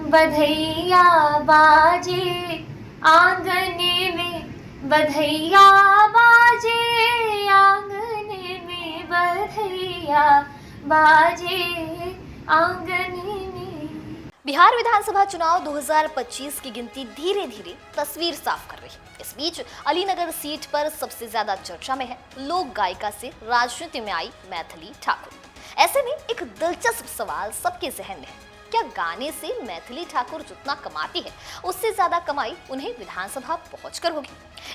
बधैया बाजे आंगने में, बधैया बाजे आंगने में, बधैया बाजे आंगने में। बिहार विधानसभा चुनाव 2025 की गिनती धीरे धीरे तस्वीर साफ कर रही है। इस बीच अलीनगर सीट पर सबसे ज्यादा चर्चा में है लोक गायिका से राजनीति में आई मैथिली ठाकुर। ऐसे में एक दिलचस्प सवाल सबके जहन में है, क्या गाने से मैथिली ठाकुर जितना कमाती है उससे ज्यादा कमाई उन्हें विधानसभा पहुंचकर होगी?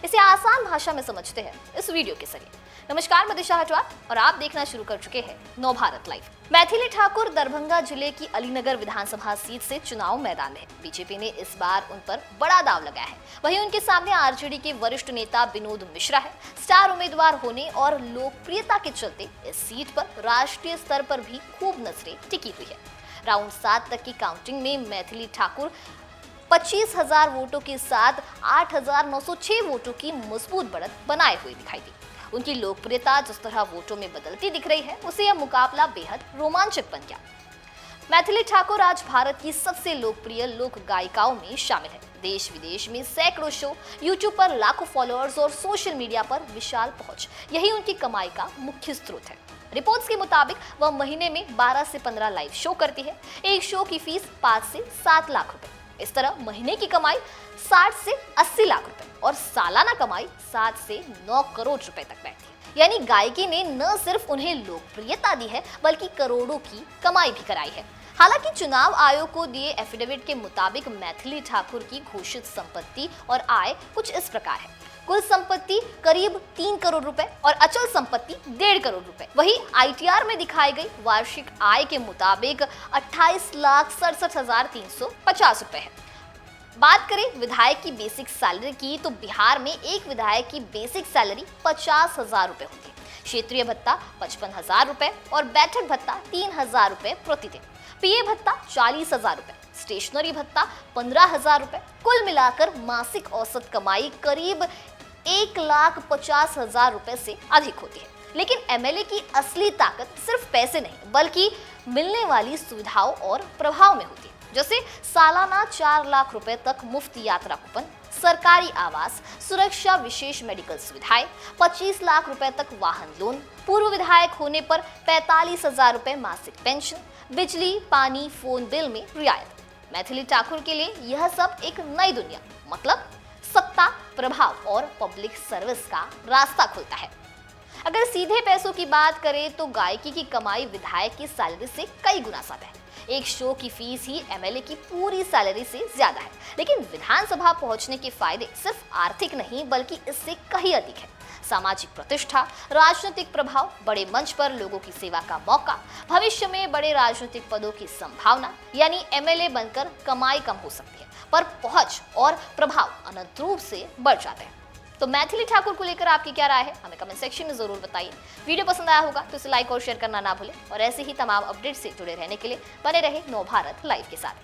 इसे आसान भाषा में समझते हैं इस वीडियो के जरिए। नमस्कार, मैं दिशा हटवार और आप देखना शुरू कर चुके हैं नवभारत लाइव। मैथिली ठाकुर दरभंगा जिले की अलीनगर विधानसभा सीट से चुनाव मैदान में है। बीजेपी ने इस बार उन पर बड़ा दाव लगाया है। वहीं उनके सामने आरजेडी के वरिष्ठ नेता विनोद मिश्रा है। स्टार उम्मीदवार होने और लोकप्रियता के चलते इस सीट पर राष्ट्रीय स्तर पर भी खूब नजरें टिकी हुई है। राउंड 7 तक की काउंटिंग में मैथिली ठाकुर 25,000 वोटों के साथ 8,906 वोटों की मजबूत बढ़त बनाए हुए दिखाई दी। उनकी लोकप्रियता जिस तरह वोटों में बदलती दिख रही है, उससे यह मुकाबला बेहद रोमांचक बन गया। मैथिली ठाकुर आज भारत की सबसे लोकप्रिय लोक गायिकाओं में शामिल है। देश विदेश में सैकड़ों शो, यूट्यूब पर लाखों फॉलोअर्स और सोशल मीडिया पर विशाल पहुंच, यही उनकी कमाई का मुख्य स्रोत है। रिपोर्ट्स के मुताबिक वह महीने में 12 से 15 लाइव शो करती है। एक शो की फीस 5 से 7 लाख रुपए। इस तरह महीने की कमाई 60 से 80 लाख रुपए और सालाना कमाई 7 से 9 करोड़ रुपए तक बैठती है। यानी गायकी ने न सिर्फ उन्हें लोकप्रियता दी है बल्कि करोड़ों की कमाई भी कराई है। हालांकि चुनाव आयोग को दिए एफिडेविट के मुताबिक मैथिली ठाकुर की घोषित संपत्ति और आय कुछ इस प्रकार है। कुल संपत्ति करीब 3 करोड़ रुपए और अचल संपत्ति 1.5 करोड़ रुपए। वहीं आईटीआर में दिखाई गई वार्षिक आय के मुताबिक 28,67,350 रुपए है। बात करें विधायक की बेसिक सैलरी की, तो बिहार में एक विधायक की बेसिक सैलरी 50,000 रुपए होती है। क्षेत्रीय भत्ता 55,000 रुपए और बैठक भत्ता 3,000 रुपए प्रतिदिन। पीए भत्ता 40,000 रुपए, स्टेशनरी भत्ता 15,000 रुपए। कुल मिलाकर मासिक औसत कमाई करीब 1,50,000 रुपए से अधिक होती है। लेकिन एमएलए की असली ताकत सिर्फ पैसे नहीं बल्कि मिलने वाली सुविधाओं और प्रभाव में होती है। जैसे सालाना 4 लाख रुपए तक मुफ्त यात्रा कूपन, सरकारी आवास, सुरक्षा, विशेष मेडिकल सुविधाएं, 25 लाख रुपए तक वाहन लोन, पूर्व विधायक होने पर 45,000 रुपए मासिक पेंशन, बिजली, पानी, फोन बिल में रियायत। मैथिली ठाकुर के लिए यह सब एक नई दुनिया, मतलब सत्ता, प्रभाव और पब्लिक सर्विस का रास्ता खुलता है। अगर सीधे पैसों की बात करें तो गायकी की कमाई विधायक की सैलरी से कई गुना ज्यादा है। एक शो की फीस ही एमएलए की पूरी सैलरी से ज्यादा है। लेकिन विधानसभा पहुंचने के फायदे सिर्फ आर्थिक नहीं बल्कि इससे कहीं अधिक है। सामाजिक प्रतिष्ठा, राजनीतिक प्रभाव, बड़े मंच पर लोगों की सेवा का मौका, भविष्य में बड़े राजनीतिक पदों की संभावना। यानी एमएलए बनकर कमाई कम हो सकती है पर पहुंच और प्रभाव अनंत रूप से बढ़ जाते हैं। तो मैथिली ठाकुर को लेकर आपकी क्या राय है, हमें कमेंट सेक्शन में जरूर बताइए। वीडियो पसंद आया होगा तो इसे लाइक और शेयर करना ना भूलें और ऐसे ही तमाम अपडेट से जुड़े रहने के लिए बने रहे नवभारत लाइव के साथ।